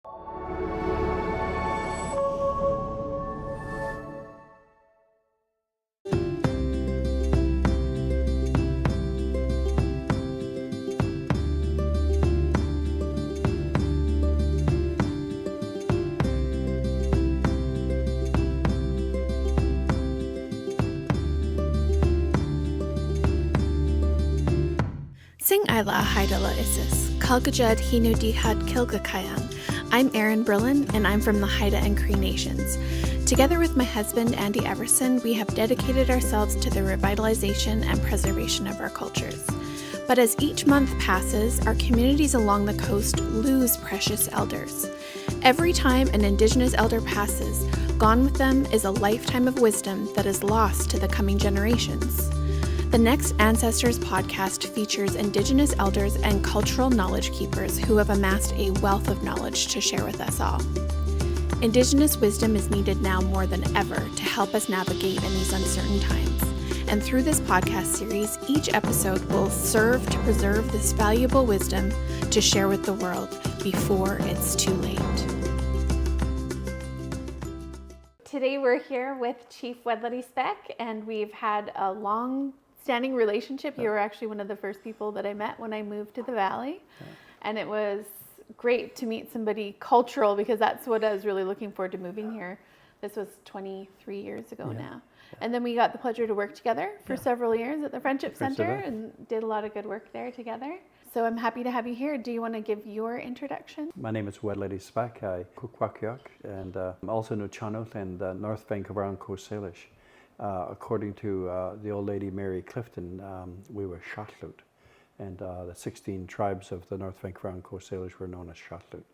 Sing Ila Haidala Isis, Kalgajad Hinu Dihad Kilgakayang. I'm Erin Brillin, and I'm from the Haida and Cree Nations. Together with my husband, Andy Everson, we have dedicated ourselves to the revitalization and preservation of our cultures. But as each month passes, our communities along the coast lose precious elders. Every time an Indigenous elder passes, gone with them is a lifetime of wisdom that is lost to the coming generations. The next Ancestors podcast features Indigenous elders and cultural knowledge keepers who have amassed a wealth of knowledge to share with us all. Indigenous wisdom is needed now more than ever to help us navigate in these uncertain times. And through this podcast series, each episode will serve to preserve this valuable wisdom to share with the world before it's too late. Today we're here with Chief Wedlidi Speck, and we've had a long-standing relationship. You were actually one of the first people that I met when I moved to the Valley, and it was great to meet somebody cultural, because that's what I was really looking forward to moving here. This was 23 years ago now. And then we got the pleasure to work together for several years at the Friendship Center and did a lot of good work there together. So I'm happy to have you here. Do you want to give your introduction? My name is Wedlidi Speck. I Kukwakyak, and I'm also Nuchanoth and North Vancouver and Coast Salish. According to the old lady Mary Clifton, we were Shotlut, and the 16 tribes of the North Vancouver and Coast Salish were known as Shotlut.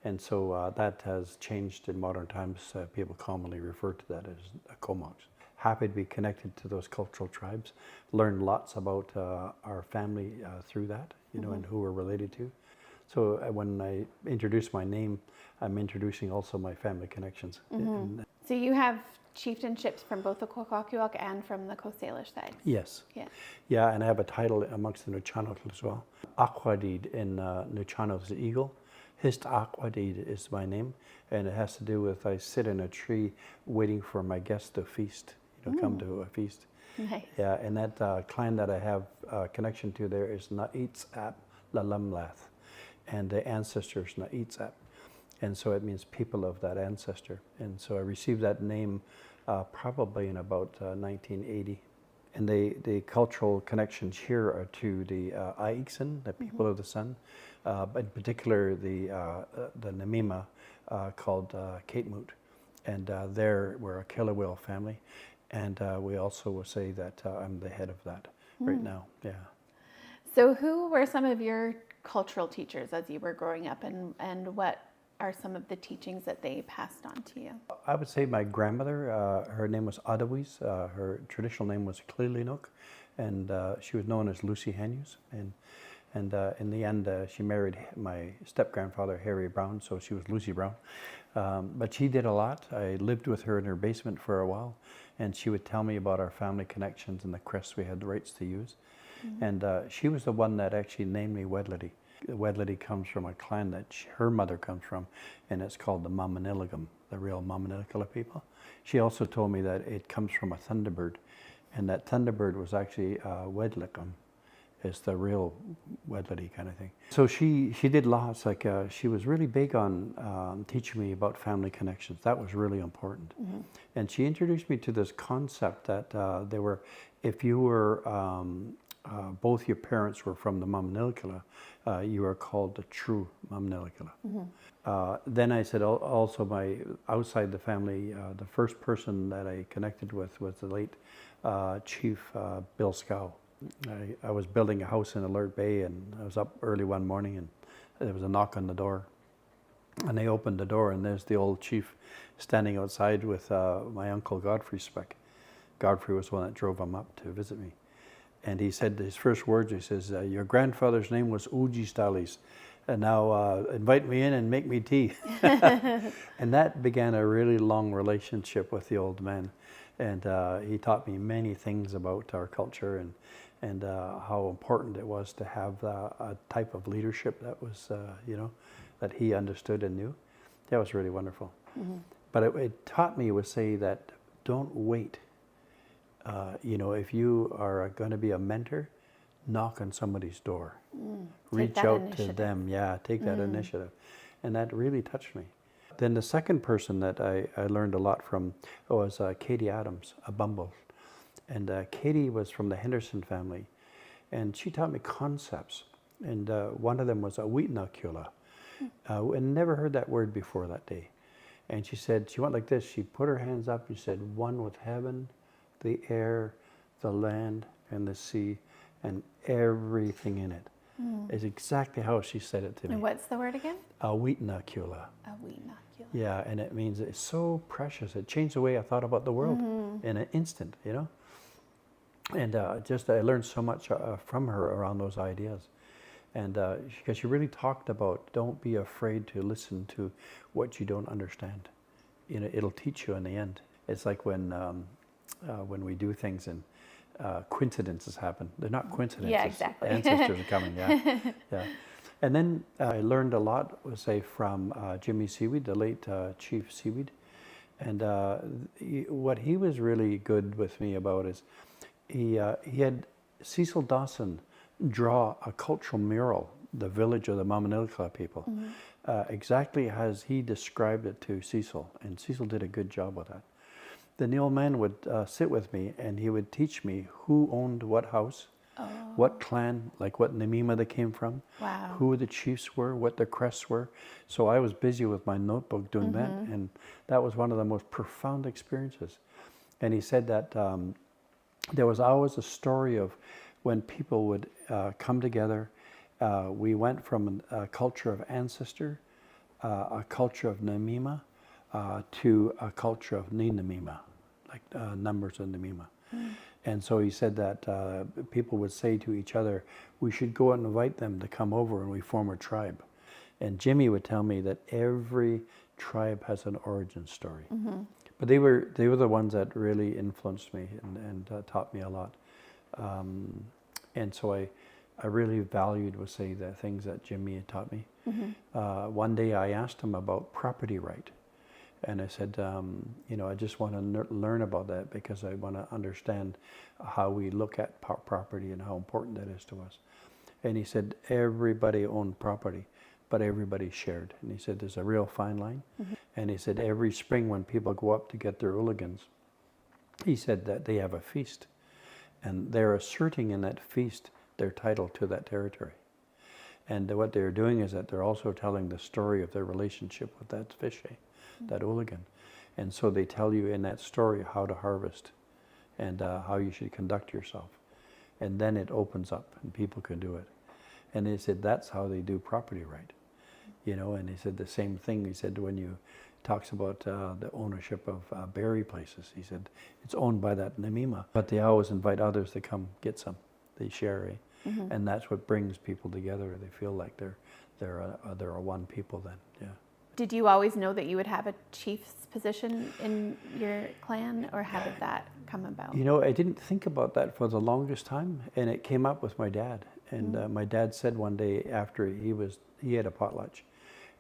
And so that has changed in modern times. People commonly refer to that as Comox. Happy to be connected to those cultural tribes. Learned lots about our family through that, and who we're related to. So when I introduce my name, I'm introducing also my family connections. So you have chieftainships from both the Kwakwaka'wakw and from the Coast Salish side. Yes. Yeah, and I have a title amongst the Nuchanoth as well. Akwadid in Nuchanoth is eagle. Hist Akwadid is my name, and it has to do with I sit in a tree waiting for my guests to feast, come to a feast. Nice. Yeah, and that clan that I have connection to there is Na'itsap Lalamlath, and the ancestors Na'itsap. And so it means people of that ancestor. And so I received that name probably in about 1980. And the cultural connections here are to the Aiksen, the people of the sun, but in particular the Namima called Katemut. And we're a killer whale family. And we also will say that I'm the head of that right now. Yeah. So who were some of your cultural teachers as you were growing up, and what are some of the teachings that they passed on to you? I would say my grandmother, her name was Adawis. Her traditional name was Klilinook, and she was known as Lucy Hanyus. And in the end, she married my step-grandfather, Harry Brown, so she was Lucy Brown. But she did a lot. I lived with her in her basement for a while, and she would tell me about our family connections and the crests we had the rights to use. And she was the one that actually named me Wedlidi. Wedlidi comes from a clan that her mother comes from, and it's called the Mamanilligum, the real Mamanillicula people. She also told me that it comes from a thunderbird, and that thunderbird was actually Wedlicum. It's the real Wedlidi kind of thing. So she did lots, she was really big on teaching me about family connections. That was really important. And she introduced me to this concept that if you were, both your parents were from the Mamanillicula, you are called the true Mamanillicula. Then I said also outside the family, the first person that I connected with was the late Chief Bill Scow. I was building a house in Alert Bay, and I was up early one morning, and there was a knock on the door. And they opened the door, and there's the old chief standing outside with my uncle Godfrey Speck. Godfrey was the one that drove him up to visit me. And he said his first words, he says, your grandfather's name was Uji Stalis, and now invite me in and make me tea. And that began a really long relationship with the old man. And he taught me many things about our culture and how important it was to have a type of leadership that was, that he understood and knew. That was really wonderful. But it taught me to say that don't wait. If you are going to be a mentor, knock on somebody's door. Reach out to them. Yeah, take that initiative. And that really touched me. Then the second person that I learned a lot from was Katie Adams, a Bumble. And Katie was from the Henderson family. And she taught me concepts. And one of them was a wheatinocula. I never heard that word before that day. And she said, she went like this. She put her hands up and said, one with heaven, the air, the land, and the sea, and everything in it. Is exactly how she said it to me. And what's the word again? A wheatinocula. A wheatinocula. Yeah, and it means it's so precious. It changed the way I thought about the world in an instant, And I learned so much from her around those ideas. And because she really talked about, don't be afraid to listen to what you don't understand. It'll teach you in the end. It's like when we do things and coincidences happen. They're not coincidences. Yeah, exactly. Ancestors are coming, yeah. And then I learned a lot, say, from Jimmy Seaweed, the late Chief Seaweed. And what he was really good with me about is he had Cecil Dawson draw a cultural mural, the village of the Mamanilka people, exactly as he described it to Cecil. And Cecil did a good job with that. Then the old man would sit with me and he would teach me who owned what house, what clan, like what Namima they came from, who the chiefs were, what their crests were. So I was busy with my notebook doing that, and that was one of the most profound experiences. And he said that there was always a story of when people would come together. We went from a culture of ancestor, a culture of Namima, to a culture of Ninamima, like numbers of Namima. And so he said that people would say to each other, we should go and invite them to come over and we form a tribe. And Jimmy would tell me that every tribe has an origin story. But they were the ones that really influenced me and taught me a lot. And so I really valued, say, the things that Jimmy had taught me. One day I asked him about property right. And I said, I just want to learn about that because I want to understand how we look at property and how important that is to us. And he said, everybody owned property, but everybody shared. And he said, there's a real fine line. And he said, every spring when people go up to get their oologans, he said that they have a feast. And they're asserting in that feast their title to that territory. And what they're doing is that they're also telling the story of their relationship with that fish, that ooligan. And so they tell you in that story how to harvest and how you should conduct yourself. And then it opens up and people can do it. And he said that's how they do property right. And he said the same thing. He said when you talks about the ownership of berry places, he said it's owned by that Namima, but they always invite others to come get some. They share, and that's what brings people together. They feel like they're a one people then. Yeah. Did you always know that you would have a chief's position in your clan, or how did that come about? I didn't think about that for the longest time, and it came up with my dad. And my dad said one day after he had a potlatch,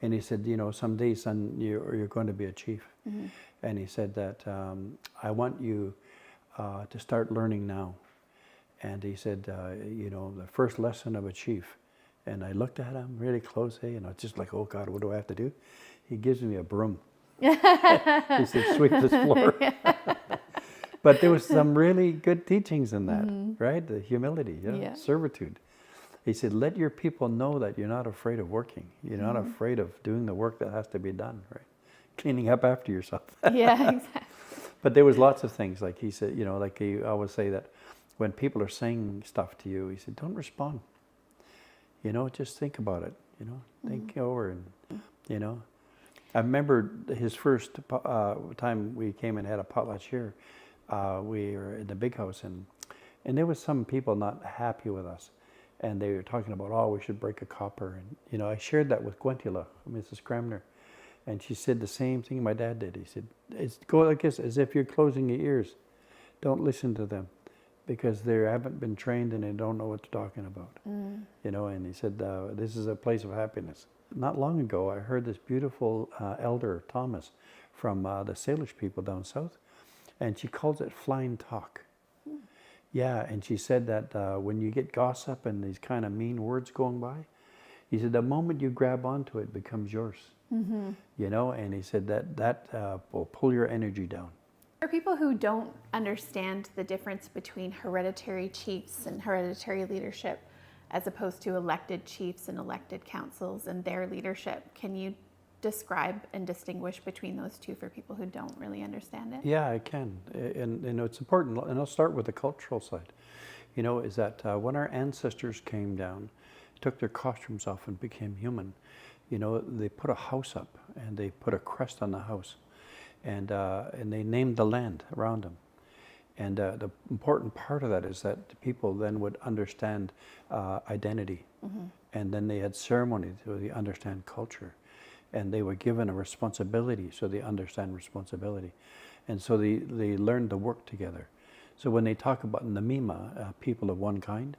and he said, someday, son, you're going to be a chief. And he said that I want you to start learning now. And he said, the first lesson of a chief. And I looked at him really closely, and I was just like, oh God, what do I have to do? He gives me a broom. He said, sweep this floor. But there was some really good teachings in that, right? The humility, servitude. He said, let your people know that you're not afraid of working. You're not afraid of doing the work that has to be done, right? Cleaning up after yourself. Yeah, exactly. But there was lots of things, like he said, like he always say that when people are saying stuff to you, he said, don't respond. Just think about it, think over and, I remember his first time we came and had a potlatch here, we were in the big house and there was some people not happy with us. And they were talking about, we should break a copper. And, I shared that with Gwentila, Mrs. Cramner. And she said the same thing my dad did. He said, go like this, as if you're closing your ears. Don't listen to them because they haven't been trained and they don't know what they're talking about. And he said, this is a place of happiness. Not long ago, I heard this beautiful elder, Thomas, from the Salish people down south, and she calls it flying talk. Yeah, and she said that when you get gossip and these kind of mean words going by, he said the moment you grab onto it, it becomes yours. You know, and he said that will pull your energy down. For people who don't understand the difference between hereditary chiefs and hereditary leadership, as opposed to elected chiefs and elected councils and their leadership, can you describe and distinguish between those two for people who don't really understand it? Yeah, I can, and you know, it's important. And I'll start with the cultural side. You know, is that when our ancestors came down, took their costumes off and became human, you know, they put a house up and they put a crest on the house, and they named the land around them. And the important part of that is that the people then would understand identity, and then they had ceremony so they understand culture, and they were given a responsibility so they understand responsibility, and so they learned to work together. So when they talk about Namima, people of one kind,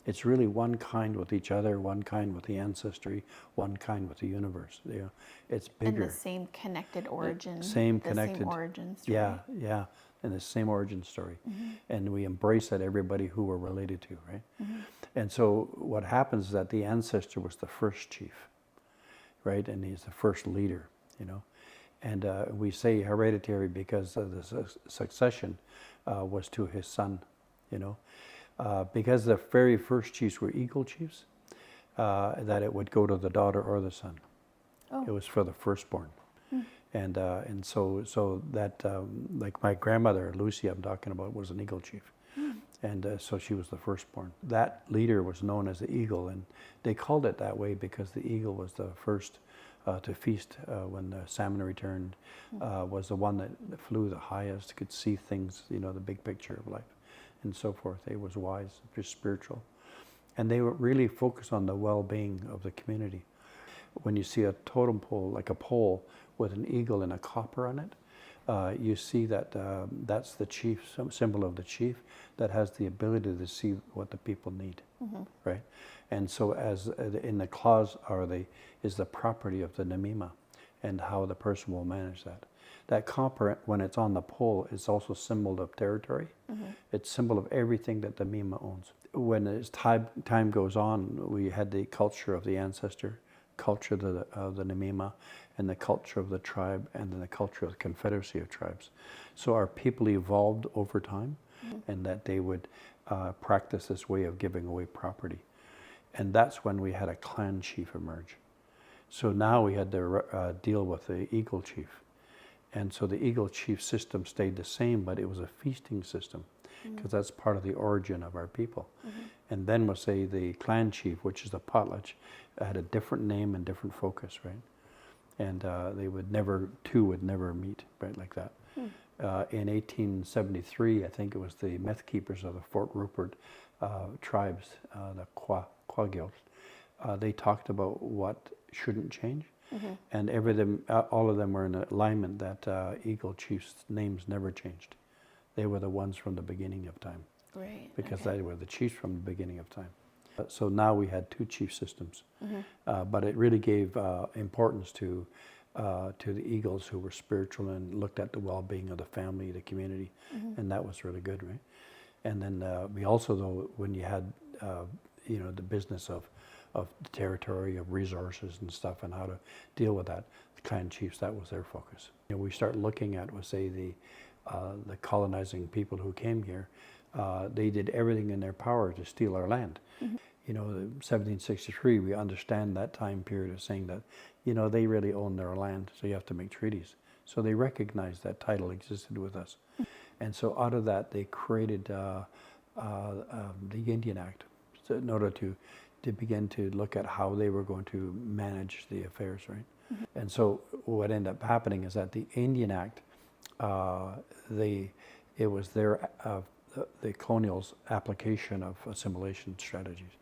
it's really one kind with each other, one kind with the ancestry, one kind with the universe. You know, it's bigger. And the same connected origin. Same the connected. Same origin story. Yeah, and the same origin story. And we embrace that everybody who we're related to, right? And so what happens is that the ancestor was the first chief, right? And he's the first leader, you know. And we say hereditary because the succession was to his son, you know. Because the very first chiefs were eagle chiefs, that it would go to the daughter or the son. Oh. It was for the firstborn. And so that, like my grandmother, Lucy, I'm talking about, was an eagle chief. And so she was the firstborn. That leader was known as the eagle, and they called it that way because the eagle was the first to feast when the salmon returned, was the one that flew the highest, could see things, you know, the big picture of life, and so forth. It was wise, just spiritual. And they were really focused on the well-being of the community. When you see a totem pole, like a pole with an eagle and a copper on it, you see that that's the chief, symbol of the chief that has the ability to see what the people need, right? And so as in the clause is the property of the Namima and how the person will manage that. That copper, when it's on the pole, is also symbol of territory. It's symbol of everything that the Namima owns. When as time goes on, we had the culture of the ancestor, culture of the Namima, and the culture of the tribe, and then the culture of the confederacy of tribes. So our people evolved over time, and that they would practice this way of giving away property. And that's when we had a clan chief emerge. So now we had to deal with the eagle chief. And so the eagle chief system stayed the same, but it was a feasting system, because that's part of the origin of our people. And then we'll say the clan chief, which is the potlatch, had a different name and different focus, right? And two would never meet, right, like that. In 1873, I think it was the meth keepers of the Fort Rupert tribes, the Quagils, they talked about what shouldn't change. And all of them were in alignment that eagle chiefs' names never changed. They were the ones from the beginning of time. Right. Because they were the chiefs from the beginning of time. So now we had two chief systems. But it really gave importance to the eagles who were spiritual and looked at the well-being of the family, the community, and that was really good, right? And then we also, though, when you had, the business of the territory, of resources and stuff, and how to deal with that, the clan chiefs, that was their focus. We start looking at, say, the colonizing people who came here. They did everything in their power to steal our land. You know, 1763, we understand that time period of saying that, they really own their land, so you have to make treaties. So they recognized that title existed with us. And so out of that, they created the Indian Act, so in order to begin to look at how they were going to manage the affairs, right? And so what ended up happening is that the Indian Act, it was their the colonials' application of assimilation strategies.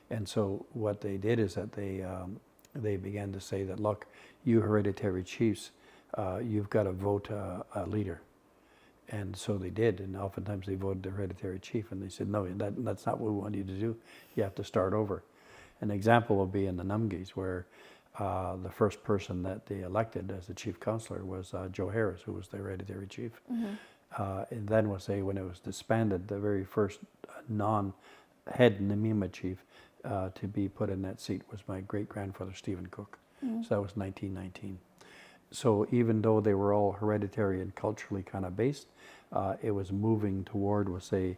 And so what they did is that they began to say that, look, you hereditary chiefs, you've got to vote a leader. And so they did, and oftentimes they voted the hereditary chief, and they said, no, that's not what we want you to do. You have to start over. An example will be in the Numgis, where the first person that they elected as the chief counselor was Joe Harris, who was the hereditary chief. And then we'll say when it was disbanded, the very first non-head Namima chief to be put in that seat was my great-grandfather, Stephen Cook. So that was 1919. So even though they were all hereditary and culturally kind of based, it was moving toward, we'll say,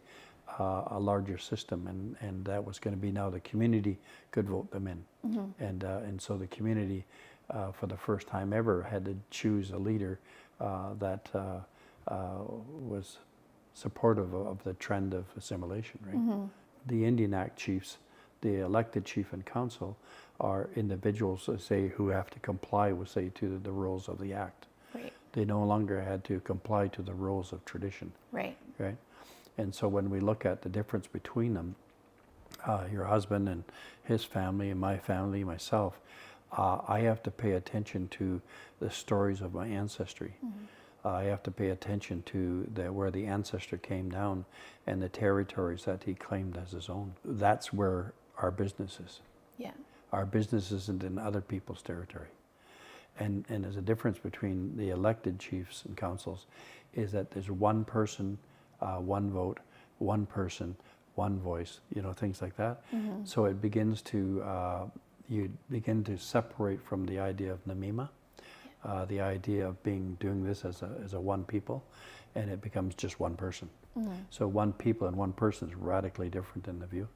a larger system, and that was going to be now the community could vote them in. And so the community, for the first time ever, had to choose a leader that was supportive of the trend of assimilation, right? The Indian Act chiefs, the elected chief and council, are individuals, say, who have to comply with, say, to the rules of the Act. Right. They no longer had to comply to the rules of tradition. Right. Right. And so when we look at the difference between them, your husband and his family and my family, myself, I have to pay attention to the stories of my ancestry. I have to pay attention to where the ancestor came down and the territories that he claimed as his own. That's where our business is. Yeah. Our business isn't in other people's territory. And there's a difference between the elected chiefs and councils is that there's one person, one vote, one person, one voice, things like that. So it begins to, you begin to separate from the idea of Namima, the idea of doing this as a one people, and it becomes just one person. So one people and one person is radically different in the view.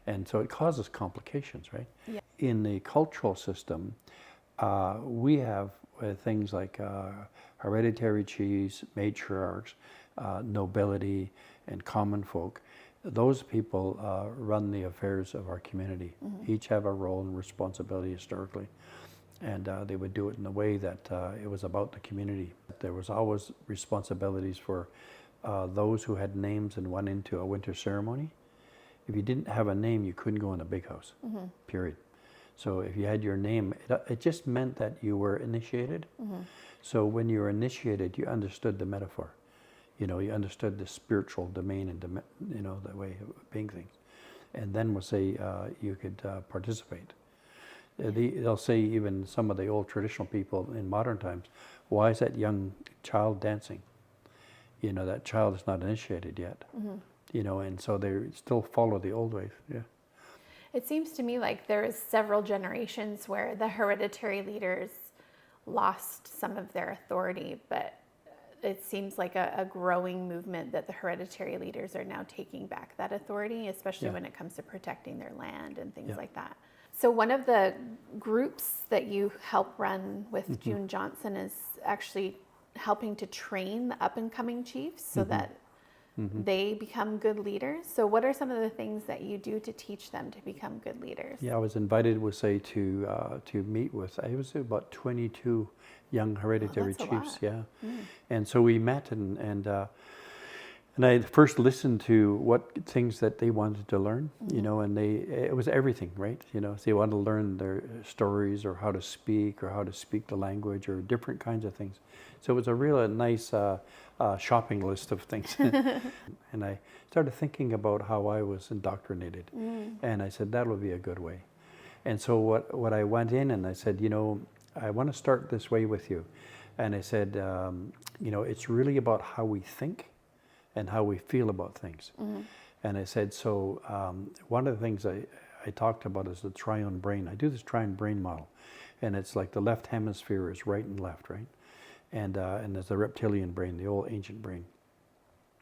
And so it causes complications, right? Yeah. In the cultural system, we have things like hereditary chiefs, matriarchs, nobility, and common folk. Those people run the affairs of our community. Each have a role and responsibility historically. And they would do it in a way that it was about the community. There was always responsibilities for those who had names and went into a winter ceremony. If you didn't have a name, you couldn't go in a big house, period. So if you had your name, it just meant that you were initiated. So when you were initiated, you understood the metaphor. You understood the spiritual domain and, the way of being things. And then we'll say you could participate. They'll say, even some of the old traditional people in modern times, why is that young child dancing? That child is not initiated yet. And so they still follow the old ways. Yeah. It seems to me like there's several generations where the hereditary leaders lost some of their authority, but it seems like a growing movement that the hereditary leaders are now taking back that authority, especially when it comes to protecting their land and things like that. So one of the groups that you help run with June Johnson is actually helping to train the up-and-coming chiefs so that they become good leaders. So what are some of the things that you do to teach them to become good leaders? Yeah, I was invited, to meet with, I was about 22 young hereditary chiefs. Yeah. And so we met and I first listened to what things that they wanted to learn, and it was everything, right? So they wanted to learn their stories or how to speak the language or different kinds of things. So it was a real nice shopping list of things. And I started thinking about how I was indoctrinated. And I said, that would be a good way. And so what I went in and I said, I want to start this way with you. And I said, it's really about how we think and how we feel about things. And I said, so one of the things I talked about is the triune brain. I do this triune brain model. And it's like the left hemisphere is right and left, right? And there's the reptilian brain, the old ancient brain.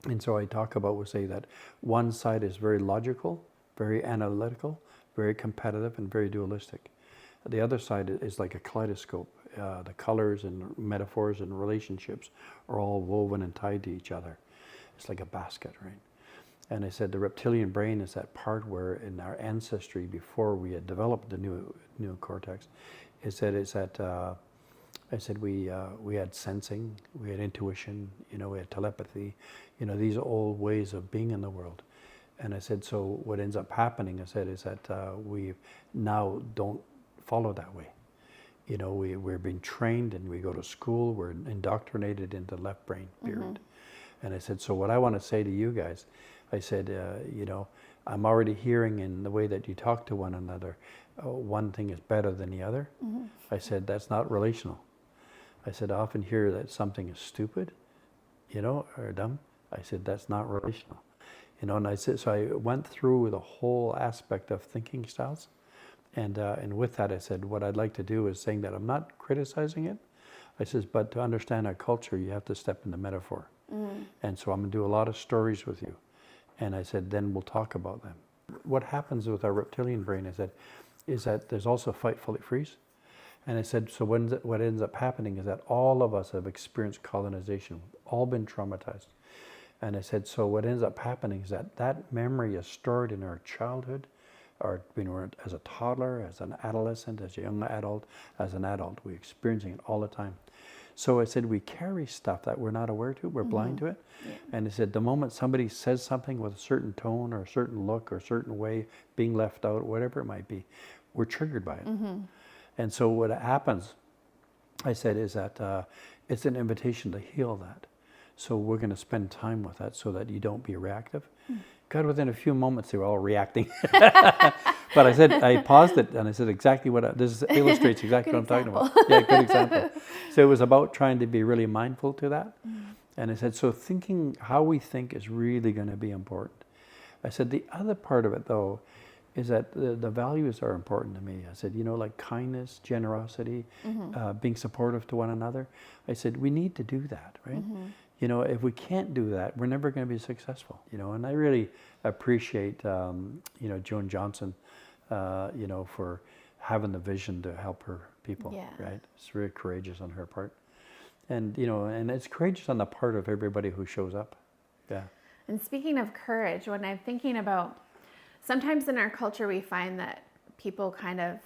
And so I talk about, we'll say that one side is very logical, very analytical, very competitive, and very dualistic. The other side is like a kaleidoscope. The colors and metaphors and relationships are all woven and tied to each other. It's like a basket, right? And I said the reptilian brain is that part where in our ancestry, before we had developed the new cortex, I said we had sensing, we had intuition, we had telepathy, these old ways of being in the world. And I said, so what ends up happening, I said, is that we now don't follow that way. We're being trained and we go to school, we're indoctrinated into the left brain, period. And I said, so what I want to say to you guys, I said, I'm already hearing in the way that you talk to one another, one thing is better than the other. I said, that's not relational. I said, I often hear that something is stupid, or dumb. I said, that's not relational. And I said, so I went through the whole aspect of thinking styles. And with that, I said, what I'd like to do is saying that I'm not criticizing it. I says, but to understand our culture, you have to step into metaphor. And so I'm going to do a lot of stories with you. And I said, then we'll talk about them. What happens with our reptilian brain is that there's also fight, flight, freeze. And I said, so what ends up happening is that all of us have experienced colonization, all been traumatized. And I said, so what ends up happening is that memory is stored in our childhood, or as a toddler, as an adolescent, as a young adult, as an adult. We're experiencing it all the time. So I said, we carry stuff that we're not aware to, we're blind to it. Yeah. And I said, the moment somebody says something with a certain tone or a certain look or a certain way, being left out, whatever it might be, we're triggered by it. And so what happens, I said, is that it's an invitation to heal that. So we're going to spend time with that so that you don't be reactive. God, within a few moments, they were all reacting. But I said, I paused it and I said exactly this illustrates exactly what I'm talking about. Yeah, good example. So it was about trying to be really mindful to that. And I said, so thinking how we think is really going to be important. I said, the other part of it though, is that the values are important to me. I said, like kindness, generosity, being supportive to one another. I said, we need to do that, right? If we can't do that, we're never going to be successful. And I really appreciate, Joan Johnson, for having the vision to help her people, right? It's very courageous on her part. And, and it's courageous on the part of everybody who shows up. Yeah. And speaking of courage, when I'm thinking about, sometimes in our culture, we find that people kind of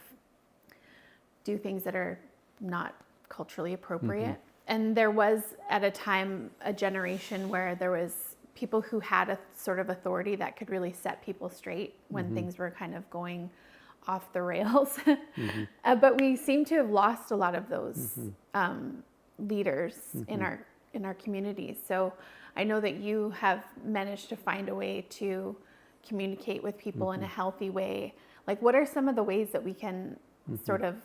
do things that are not culturally appropriate. And there was, at a time, a generation where there was people who had a sort of authority that could really set people straight when things were kind of going off the rails. But we seem to have lost a lot of those leaders in our communities. So I know that you have managed to find a way to communicate with people in a healthy way. Like, what are some of the ways that we can sort of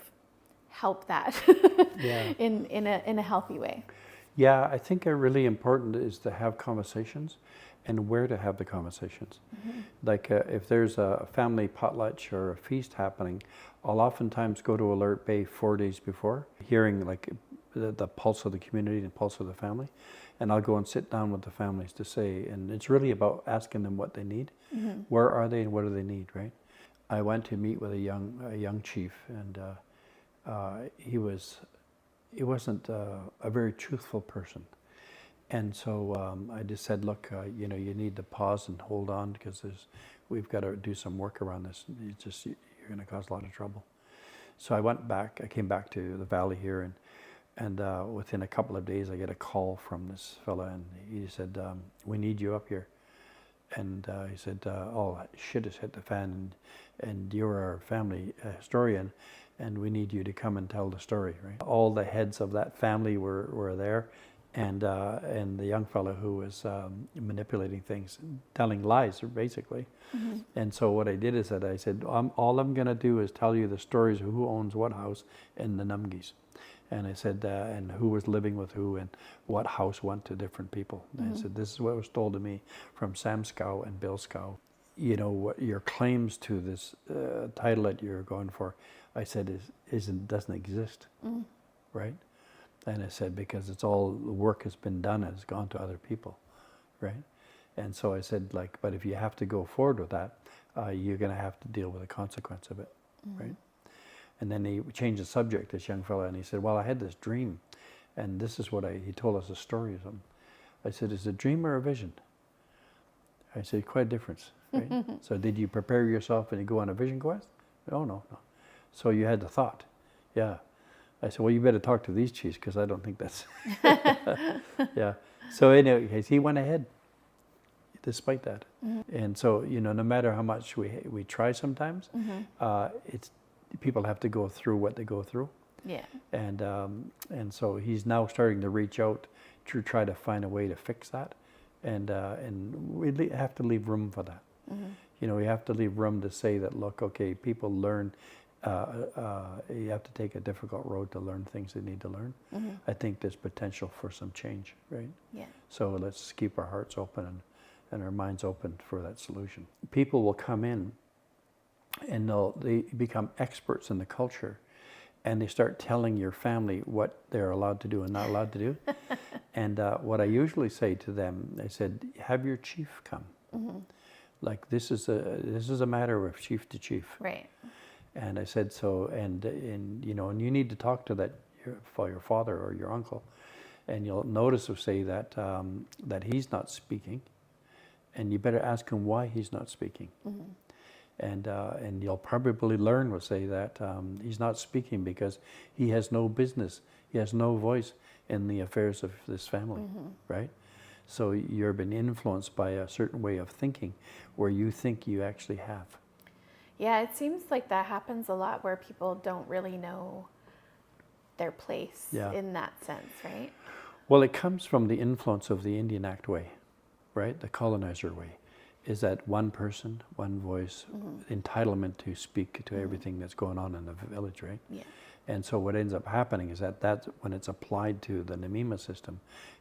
help that in a healthy way? Yeah, I think a really important is to have conversations and where to have the conversations. Like if there's a family potluck or a feast happening, I'll oftentimes go to Alert Bay 4 days before, hearing like the pulse of the community and pulse of the family. And I'll go and sit down with the families to say, and it's really about asking them what they need. Where are they and what do they need, right? I went to meet with a young chief, and he wasn't a very truthful person. And so I just said, look, you need to pause and hold on, because we've got to do some work around this. You're going to cause a lot of trouble. So I came back to the valley here, and within a couple of days I get a call from this fella, and he said, we need you up here. And he said, oh, shit has hit the fan, and you're our family historian, and we need you to come and tell the story, right? All the heads of that family were there, and the young fellow who was manipulating things, telling lies, basically. And so what I did is that I said, all I'm going to do is tell you the stories of who owns what house in the Numgis. And I said, and who was living with who, and what house went to different people. And I said, this is what was told to me from Sam Scow and Bill Scow. What your claims to this title that you're going for, I said, doesn't exist, right? And I said, because it's all, the work has been done and it's gone to other people, right? And so I said, but if you have to go forward with that, you're going to have to deal with the consequence of it, right? And then he changed the subject, this young fellow, and he said, well, I had this dream, and this is what he told us a story of him. I said, is it a dream or a vision? I said, quite a difference, right? So did you prepare yourself and you go on a vision quest? Oh, no. So you had the thought. Yeah. I said, well, you better talk to these chiefs, because I don't think that's... Yeah. So anyway, he went ahead despite that. And so, no matter how much we try sometimes, it's people have to go through what they go through. Yeah. And so he's now starting to reach out to try to find a way to fix that. And we have to leave room for that. You know, we have to leave room to say that, look, okay, people learn, you have to take a difficult road to learn things they need to learn. I think there's potential for some change, right? Yeah. So let's keep our hearts open and our minds open for that solution. People will come in and they become experts in the culture, and they start telling your family what they're allowed to do and not allowed to do. And what I usually say to them, I said, have your chief come. Like this is a matter of chief to chief. Right. And I said, so, and you know, and you need to talk to your father or your uncle, and you'll notice or say that that he's not speaking, and you better ask him why he's not speaking. And you'll probably learn will say that he's not speaking because he has no business, he has no voice in the affairs of this family, right? So you're being influenced by a certain way of thinking where you think you actually have. Yeah, it seems like that happens a lot where people don't really know their place in that sense, right? Well, it comes from the influence of the Indian Act way, right? The colonizer way. Is that one person, one voice, entitlement to speak to everything that's going on in the village, right? Yeah. And so what ends up happening is that's when it's applied to the Namima system,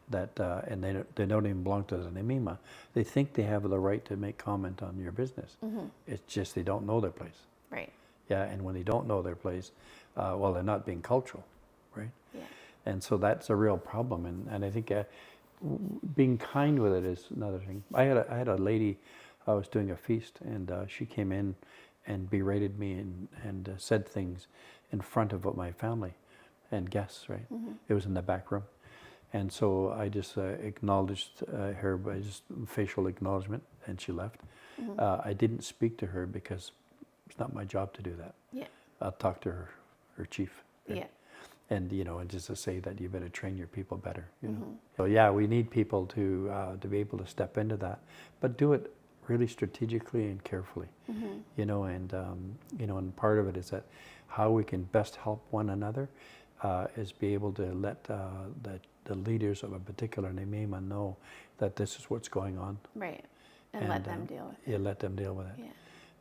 that and they don't even belong to the Namima, they think they have the right to make comment on your business. It's just they don't know their place. Right. Yeah, and when they don't know their place, well, they're not being cultural, right? Yeah. And so that's a real problem, and I think being kind with it is another thing. I had a lady, I was doing a feast, and she came in and berated me and said things in front of my family and guests, right? It was in the back room. And so I just acknowledged her by just facial acknowledgement, and she left. I didn't speak to her because it's not my job to do that. Yeah. I'll talk to her chief. Right? Yeah. And you know, and just to say that you better train your people better. You know. So yeah, we need people to be able to step into that, but do it really strategically and carefully. You know, and you know, and part of it is that how we can best help one another is be able to let the leaders of a particular Namima know that this is what's going on. Right. And let them deal with it. Yeah, let them deal with it. Yeah.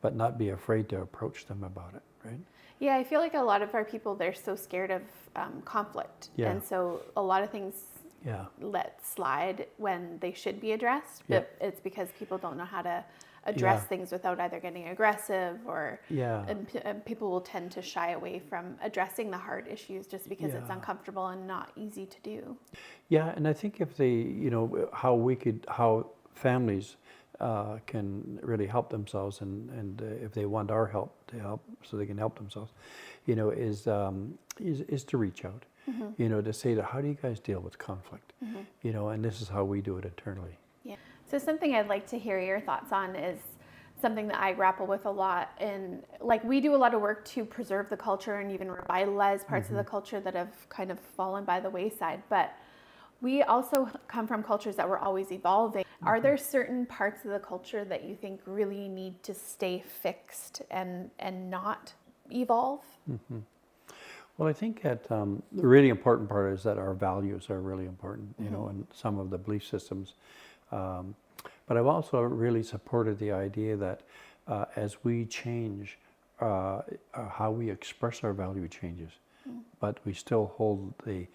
But not be afraid to approach them about it, right? Yeah, I feel like a lot of our people, they're so scared of conflict. Yeah. And so a lot of things Yeah. let slide when they should be addressed. Yeah. But it's because people don't know how to address Yeah. things without either getting aggressive or... Yeah. And people will tend to shy away from addressing the hard issues just because it's Yeah. uncomfortable and not easy to do. Yeah, and I think if they, you know, how families can really help themselves, and if they want our help to help, so they can help themselves, you know, is to reach out, you know, to say that how do you guys deal with conflict, you know, and this is how we do it internally. Yeah. So something I'd like to hear your thoughts on is something that I grapple with a lot. And like we do a lot of work to preserve the culture and even revitalize parts of the culture that have kind of fallen by the wayside. But we also come from cultures that were always evolving. Are there certain parts of the culture that you think really need to stay fixed and not evolve? Well, I think that the really important part is that our values are really important, you know, and some of the belief systems. But I've also really supported the idea that as we change, how we express our value changes, but we still hold the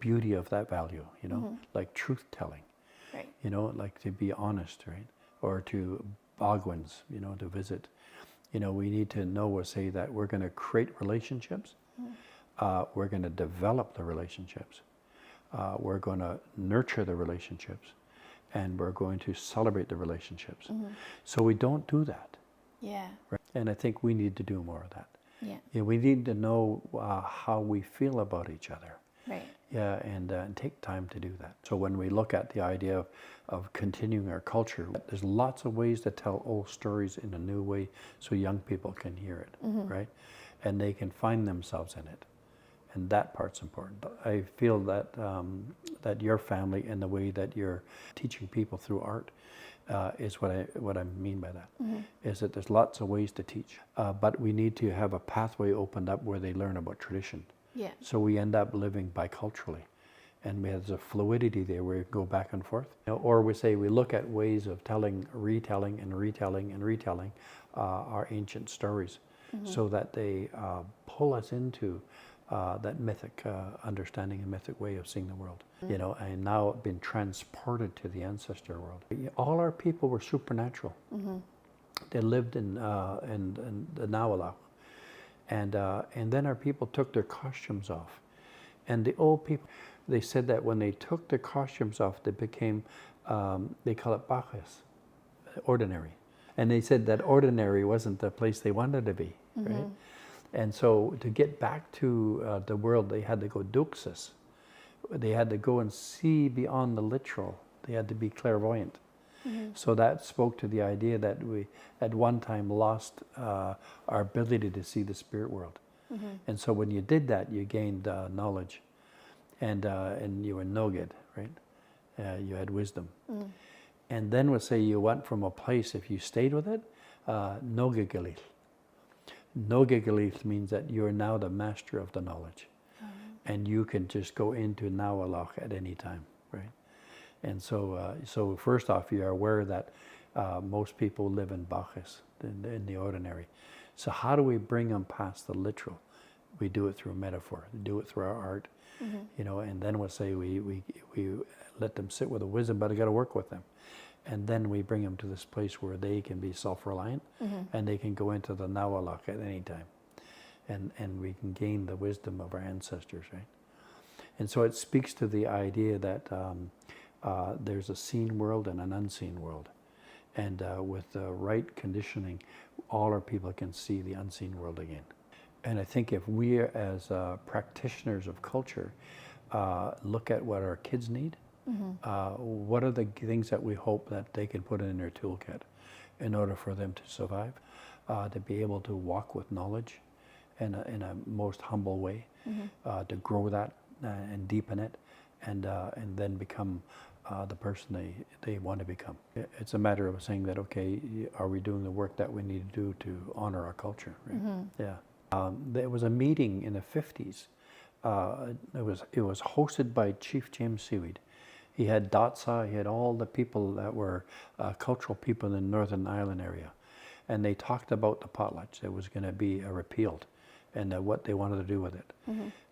beauty of that value, you know, like truth telling, Right. you know, like to be honest, right? Or to Bogwins, you know, to visit. You know, we need to know or say that we're going to create relationships, we're going to develop the relationships, we're going to nurture the relationships, and we're going to celebrate the relationships. So we don't do that. Yeah. Right? And I think we need to do more of that. Yeah. Yeah, we need to know how we feel about each other. Right. Yeah, and take time to do that. So when we look at the idea of continuing our culture, there's lots of ways to tell old stories in a new way so young people can hear it, right? And they can find themselves in it. And that part's important. I feel that that your family and the way that you're teaching people through art is what I mean by that. Is that there's lots of ways to teach, but we need to have a pathway opened up where they learn about tradition. Yeah. So we end up living biculturally, and we have a fluidity there where we go back and forth. Or we say we look at ways of telling, retelling and retelling and retelling our ancient stories, so that they pull us into that mythic understanding and mythic way of seeing the world. And now been transported to the ancestor world. All our people were supernatural. They lived in the Nawalak, and then our people took their costumes off, and the old people, they said that when they took their costumes off, they became, they call it bachas, ordinary. And they said that ordinary wasn't the place they wanted to be, right? And so to get back to the world, they had to go duxis. They had to go and see beyond the literal. They had to be clairvoyant. So that spoke to the idea that we at one time lost our ability to see the spirit world. And so when you did that, you gained knowledge. And you were noged, right? You had wisdom. And then we'll say you went from a place, if you stayed with it, nogegalith. Nogegalith means that you're now the master of the knowledge. And you can just go into Nawalach at any time, right? And so, so first off, you're aware that most people live in bachas, in the ordinary. So how do we bring them past the literal? We do it through metaphor, we do it through our art. And then we'll say we let them sit with the wisdom, but I got to work with them. And then we bring them to this place where they can be self-reliant, and they can go into the Nawalak at any time. And we can gain the wisdom of our ancestors, right? And so it speaks to the idea that there's a seen world and an unseen world. And with the right conditioning, all our people can see the unseen world again. And I think if we as practitioners of culture look at what our kids need, what are the things that we hope that they can put in their toolkit in order for them to survive, to be able to walk with knowledge in a most humble way, to grow that and deepen it, and then become the person they want to become. It's a matter of saying that, okay, are we doing the work that we need to do to honor our culture, right? Yeah. There was a meeting in the 50s. It was hosted by Chief James Seaweed. He had Datsa, he had all the people that were cultural people in the Northern Ireland area. And they talked about the potlatch that was going to be repealed and what they wanted to do with it.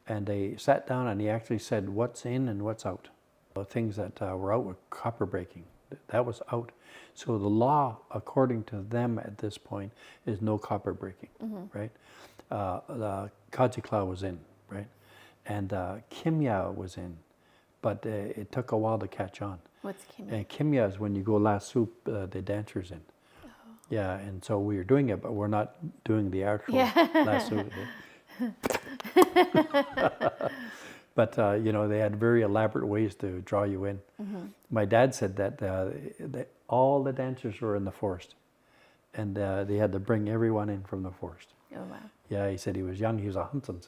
And they sat down and he actually said what's in and what's out. The things that were out were copper breaking. That was out. So the law, according to them at this point, is no copper breaking, right? The Kajikla was in, right? And Kimya was in, but it took a while to catch on. What's Kimya? And Kimya is when you go lasso the dancers in. Yeah, and so we were doing it, but we're not doing the actual lasso. But they had very elaborate ways to draw you in. My dad said that all the dancers were in the forest, and they had to bring everyone in from the forest. Oh wow! Yeah, he said he was young. He was a huntsman,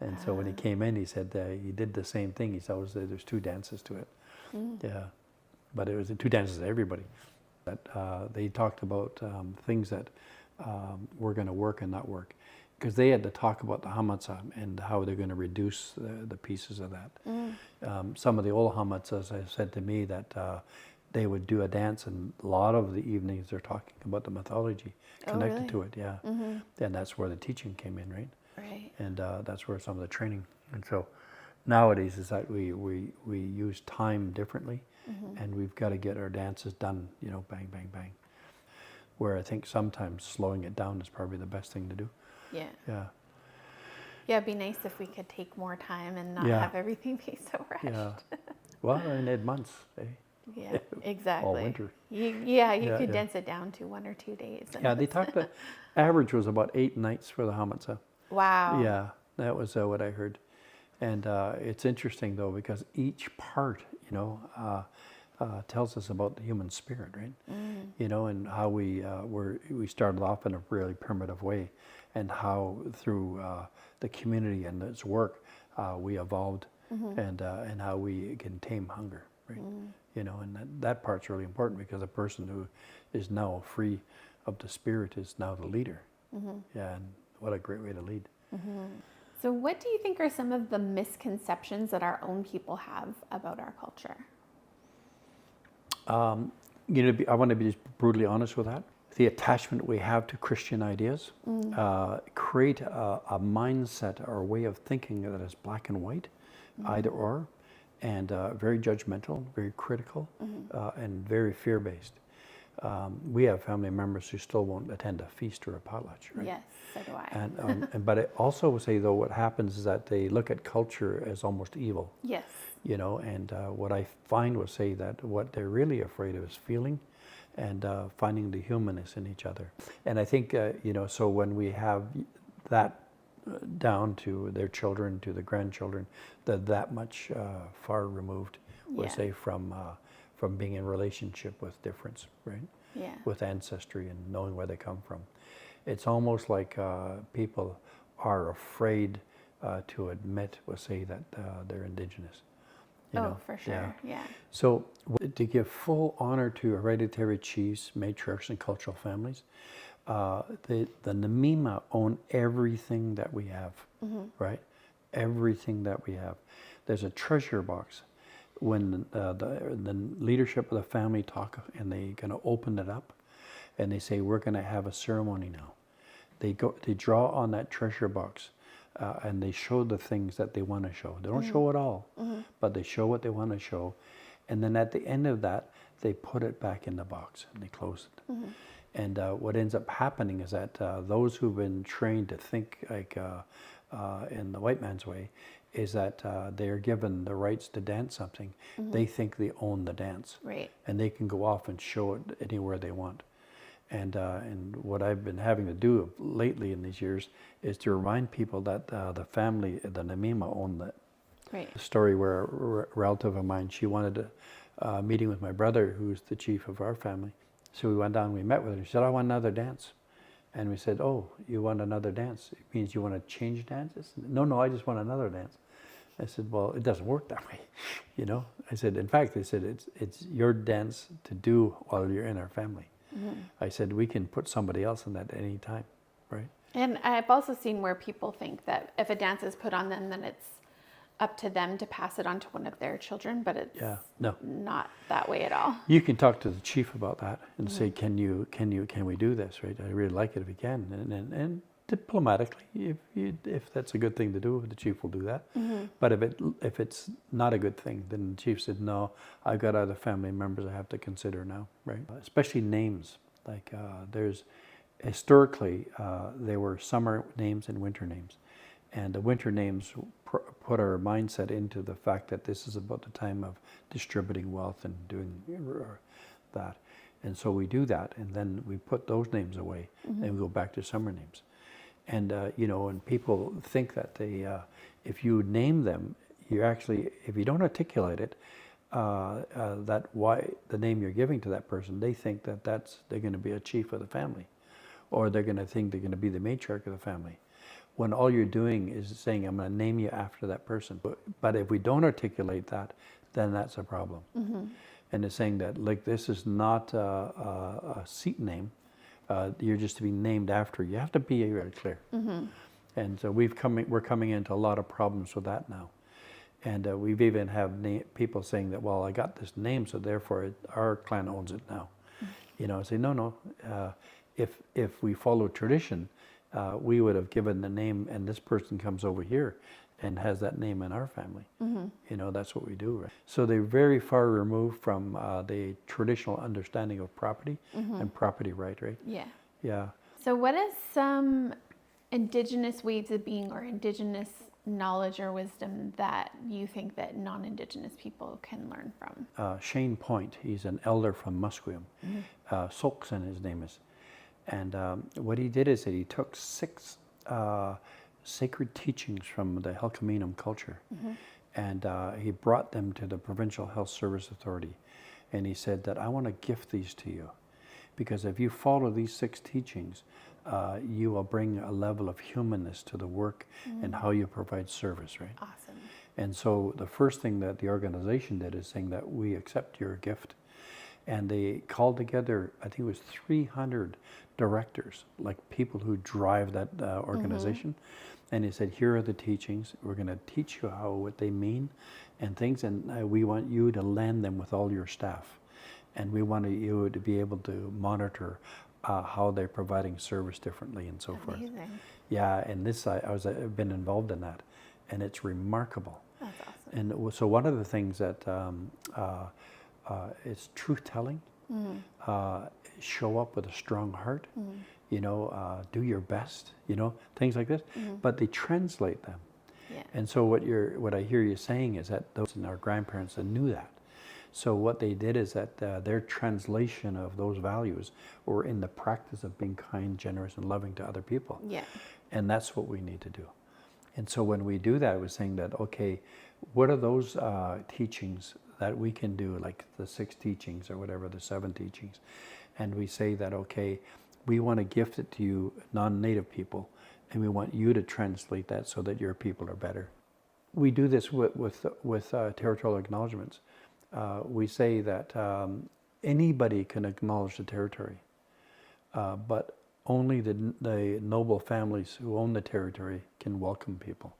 and so when he came in, he said he did the same thing. He said there's two dances to it. Yeah, but it was the two dances to everybody. That they talked about things that were going to work and not work, because they had to talk about the hamatsa and how they're going to reduce the pieces of that. Some of the old hamatsas have said to me that they would do a dance, and a lot of the evenings they're talking about the mythology connected to it. Yeah, and that's where the teaching came in, right? Right. And that's where some of the training. And so nowadays is that we use time differently, and we've got to get our dances done, bang, bang, bang. Where I think sometimes slowing it down is probably the best thing to do. Yeah. Yeah. Yeah, it'd be nice if we could take more time and not have everything be so rushed. Yeah. Well, and it months, eh? Yeah, exactly. All winter. You could dense it down to 1 or 2 days. Yeah, they talked the average was about 8 nights for the hamatsa. Wow. Yeah, that was what I heard. And it's interesting though, because each part, tells us about the human spirit, right? And how we started off in a really primitive way, and how through the community and its work we evolved, and how we can tame hunger, right? And that part's really important, because a person who is now free of the spirit is now the leader. Yeah, and what a great way to lead. So what do you think are some of the misconceptions that our own people have about our culture? I want to be just brutally honest with that. The attachment we have to Christian ideas create a mindset or a way of thinking that is black and white, either or, and very judgmental, very critical, and very fear-based. We have family members who still won't attend a feast or a potlatch, right? Yes, so do I. But I also would say, though, what happens is that they look at culture as almost evil. Yes. And what I find was say that what they're really afraid of is feeling and finding the humanness in each other. And I think, so when we have that down to their children, to the grandchildren, they're that much far removed, we'll say, from being in relationship with difference, right? Yeah. With ancestry and knowing where they come from. It's almost like people are afraid to admit, we'll say, that they're Indigenous. For sure, yeah. So to give full honor to hereditary chiefs, matriarchs, and cultural families, the Namima own everything that we have, right? Everything that we have. There's a treasure box. When the leadership of the family talk and they're going to open it up and they say, we're going to have a ceremony now. They draw on that treasure box. And they show the things that they want to show. They don't show it all, but they show what they want to show. And then at the end of that, they put it back in the box and they close it. And what ends up happening is that those who've been trained to think like in the white man's way is that they're given the rights to dance something. They think they own the dance. Right. And they can go off and show it anywhere they want. And what I've been having to do lately in these years is to remind people that the family, the Namima, own that. Right. A story where a relative of mine, she wanted a meeting with my brother, who's the chief of our family. So we went down, we met with her. She said, I want another dance. And we said, oh, you want another dance? It means you want to change dances? No, I just want another dance. I said, well, it doesn't work that way, I said, in fact, they said, it's your dance to do while you're in our family. I said, we can put somebody else in that at any time, right? And I've also seen where people think that if a dance is put on them, then it's up to them to pass it on to one of their children, but it's not that way at all. You can talk to the chief about that and say, can we do this, right? I really like it if we can. And diplomatically, if that's a good thing to do, the chief will do that. But if it's not a good thing, then the chief said, no, I've got other family members I have to consider now, right? Especially names. Like there's, historically, there were summer names and winter names. And the winter names put our mindset into the fact that this is about the time of distributing wealth and doing that. And so we do that, and then we put those names away, and we go back to summer names. And and people think that if you name them, you actually, if you don't articulate it, that why the name you're giving to that person, they think that they're going to be a chief of the family, or they're going to think they're going to be the matriarch of the family, when all you're doing is saying, I'm going to name you after that person. But if we don't articulate that, then that's a problem. And it's saying that, like, this is not a seat name. You're just to be named after. You have to be very clear. And so we're coming into a lot of problems with that now. And we've even have people saying that, well, I got this name, so therefore our clan owns it now. I say, no. If we follow tradition, we would have given the name, and this person comes over here and has that name in our family. That's what we do. Right? So they're very far removed from the traditional understanding of property and property right? Yeah. So what is some Indigenous ways of being or Indigenous knowledge or wisdom that you think that non-Indigenous people can learn from? Shane Point, he's an elder from Musqueam. Solkson, his name is. And what he did is that he took 6 sacred teachings from the Halkominum culture, and he brought them to the Provincial Health Service Authority. And he said that, I want to gift these to you, because if you follow these 6 teachings, you will bring a level of humanness to the work and how you provide service, right? Awesome. And so the first thing that the organization did is saying that we accept your gift. and they called together, I think it was 300 directors, like people who drive that organization. And he said, here are the teachings. We're going to teach you what they mean and things, and we want you to land them with all your staff. And we want you to be able to monitor how they're providing service differently and so forth. Yeah, and this, I've been involved in that, and it's remarkable. That's awesome. And so one of the things that is truth-telling, show up with a strong heart, you know, do your best, you know, things like this, but they translate them. Yeah. And so what I hear you saying is that those and our grandparents that knew that. So what they did is that their translation of those values were in the practice of being kind, generous, and loving to other people. Yeah. And that's what we need to do. And so when we do that, I was saying that, okay, what are those teachings that we can do, like the 6 teachings or whatever, the 7 teachings? And we say that, okay, we want to gift it to you, non-native people, and we want you to translate that so that your people are better. We do this with territorial acknowledgements. We say that anybody can acknowledge the territory, but only the noble families who own the territory can welcome people,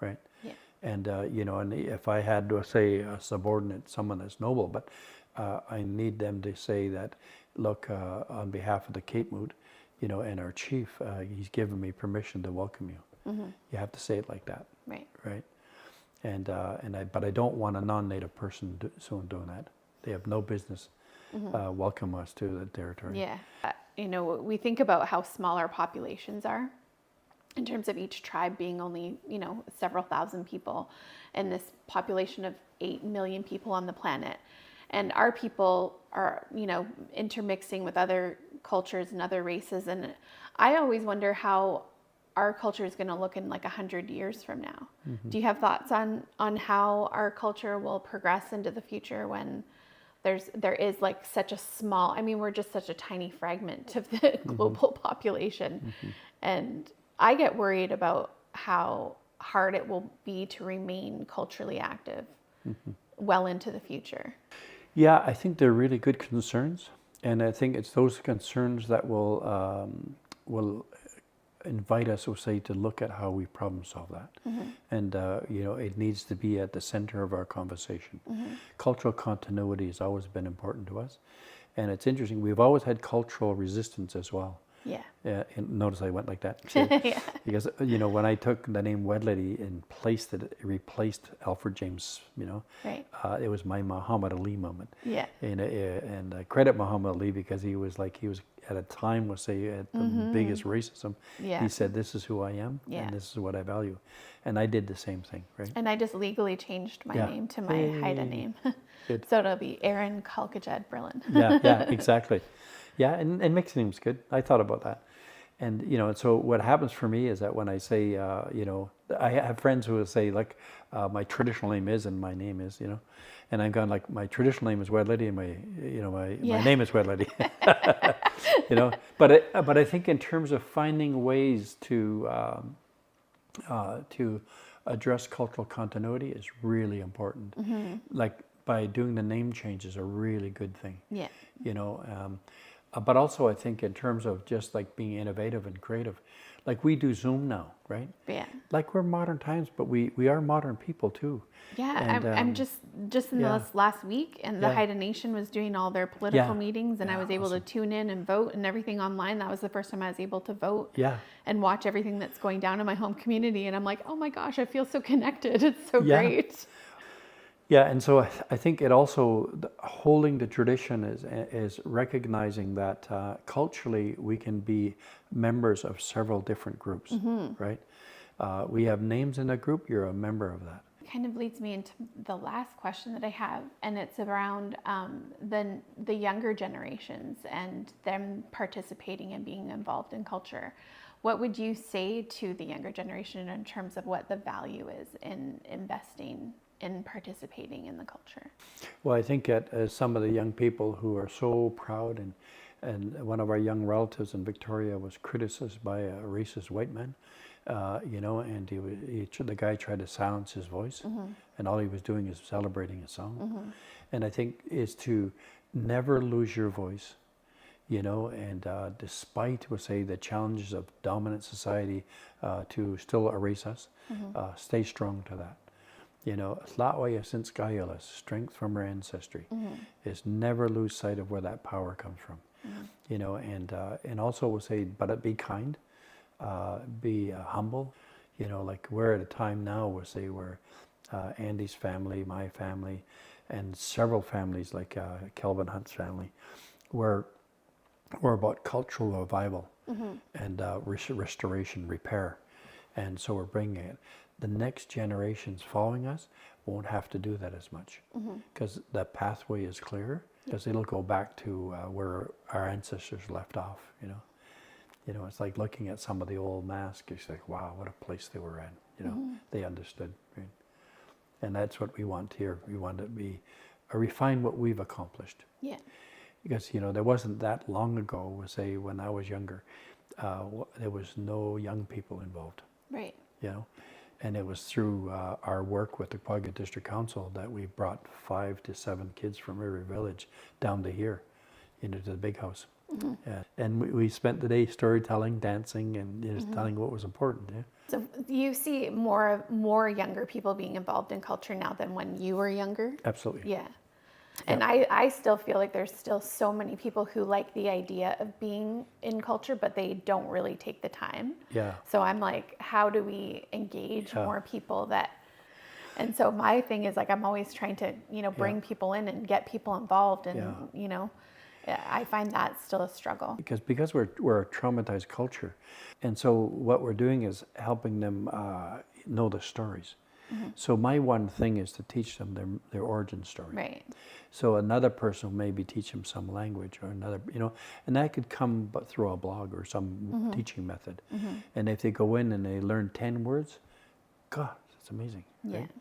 right? Yeah. And you know, and if I had to say a subordinate, someone that's noble, but I need them to say that, look, on behalf of the Cape Moot, you know, and our chief, he's given me permission to welcome you. You have to say it like that, right? And but I don't want a non-native person doing that. They have no business welcome us to the territory. Yeah. You know, we think about how small our populations are in terms of each tribe being only, you know, several thousand people, and this population of 8 million people on the planet. And our people are, you know, intermixing with other cultures and other races. And I always wonder how our culture is going to look in like 100 years from now. Do you have thoughts on how our culture will progress into the future when there is like such a small, I mean, we're just such a tiny fragment of the global population. And I get worried about how hard it will be to remain culturally active well into the future. Yeah, I think they're really good concerns. And I think it's those concerns that will invite us, we'll say, to look at how we problem solve that. And, you know, it needs to be at the center of our conversation. Cultural continuity has always been important to us. And it's interesting, we've always had cultural resistance as well. Yeah. And notice I went like that. Yeah. Because, you know, when I took the name Wedlidi and it replaced Alfred James, you know, it was my Muhammad Ali moment. Yeah. And I credit Muhammad Ali because he was at a time, we'll say, at the biggest racism. Yeah. He said, this is who I am, and this is what I value. And I did the same thing, right? And I just legally changed my name to my Haida name. So it'll be Erin Kalkajad Brillen. Yeah, exactly. Yeah, and mixed name's good. I thought about that. And, you know, so what happens for me is that when I say, you know, I have friends who will say, like, my traditional name is, and my name is, you know, and I'm going like, my traditional name is Wedlidi, and my name is Wedlidi. You know, but I think in terms of finding ways to address cultural continuity is really important. Like, by doing the name change is a really good thing. Yeah. You know, but also I think in terms of just like being innovative and creative, like we do Zoom now, right? Yeah. Like we're modern times, but we are modern people too. Yeah, and, I'm just in the last week, and the Haida Nation was doing all their political meetings, and I was able to tune in and vote and everything online. That was the first time I was able to vote and watch everything that's going down in my home community. And I'm like, oh my gosh, I feel so connected. It's so great. Yeah, and so I think it also, holding the tradition is recognizing that culturally we can be members of several different groups, right? We have names in a group, you're a member of that. Kind of leads me into the last question that I have, and it's around the younger generations and them participating and being involved in culture. What would you say to the younger generation in terms of what the value is in investing in participating in the culture? Well, I think as some of the young people who are so proud, and one of our young relatives in Victoria was criticized by a racist white man, you know, and the guy tried to silence his voice, and all he was doing is celebrating a song. And I think is to never lose your voice, you know, and despite, we'll say, the challenges of dominant society to still erase us, stay strong to that. You know, strength from our ancestry, is never lose sight of where that power comes from. You know, and also we'll say, but be kind, be humble. You know, like we're at a time now, we'll say, where Andy's family, my family, and several families like Kelvin Hunt's family, we're about cultural revival and restoration, repair. And so we're bringing it. The next generations following us won't have to do that as much, because the pathway is clear, because it'll go back to where our ancestors left off, you know. You know, it's like looking at some of the old masks, it's like, wow, what a place they were in, you know. They understood, right? And that's what we want here. We want to be, refine what we've accomplished. Yeah. Because, you know, there wasn't that long ago, we'll say, when I was younger, there was no young people involved. Right. You know, and it was through our work with the Quagga District Council that we brought 5 to 7 kids from every village down to here, you know, to the big house. And we spent the day storytelling, dancing, and just telling what was important. Yeah. So you see more younger people being involved in culture now than when you were younger? Absolutely. Yeah. And I still feel like there's still so many people who like the idea of being in culture, but they don't really take the time. Yeah. So I'm like, how do we engage more people that, and so my thing is like, I'm always trying to, you know, bring people in and get people involved, and, you know, I find that still a struggle. Because we're a traumatized culture. And so what we're doing is helping them know the stories. So my one thing is to teach them their origin story. Right. So another person will maybe teach them some language, or another, you know, and that could come but through a blog or some teaching method. And if they go in and they learn 10 words, God, that's amazing. Yeah. Right?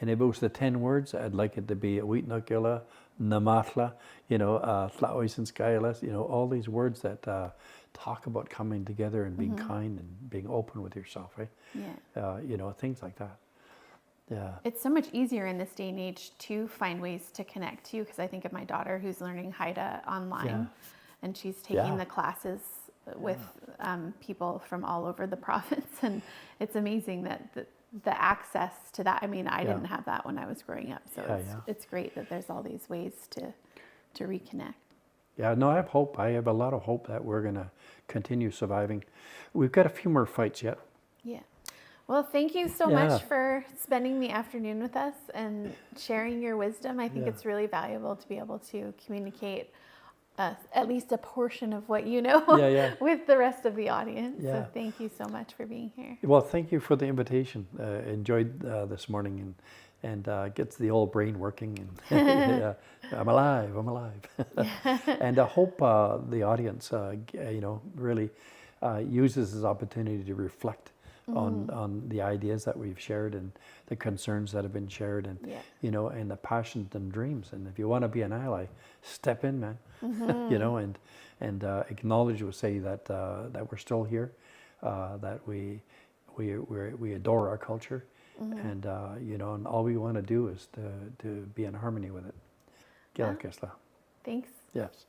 And if it was the 10 words, I'd like it to be Uitnokila, Namatla, you know, Tlaoisinskailas, you know, all these words that talk about coming together and being kind and being open with yourself, right? Yeah. You know, things like that. Yeah. It's so much easier in this day and age to find ways to connect too, because I think of my daughter who's learning Haida online, and she's taking the classes with people from all over the province, and it's amazing that the access to that. I mean, I didn't have that when I was growing up, so it's great that there's all these ways to reconnect. Yeah, no, I have hope. I have a lot of hope that we're going to continue surviving. We've got a few more fights yet. Yeah. Well, thank you so much for spending the afternoon with us and sharing your wisdom. I think it's really valuable to be able to communicate at least a portion of what you know with the rest of the audience. Yeah. So thank you so much for being here. Well, thank you for the invitation. Enjoyed this morning, and gets the old brain working. And I'm alive. And I hope the audience, you know, really uses this opportunity to reflect on the ideas that we've shared and the concerns that have been shared, and you know, and the passions and dreams. And if you want to be an ally, step in, man. You know, and acknowledge, we'll say that that we're still here, that we adore our culture, and you know, and all we want to do is to be in harmony with it. Gila Kisla. Thanks. Yes.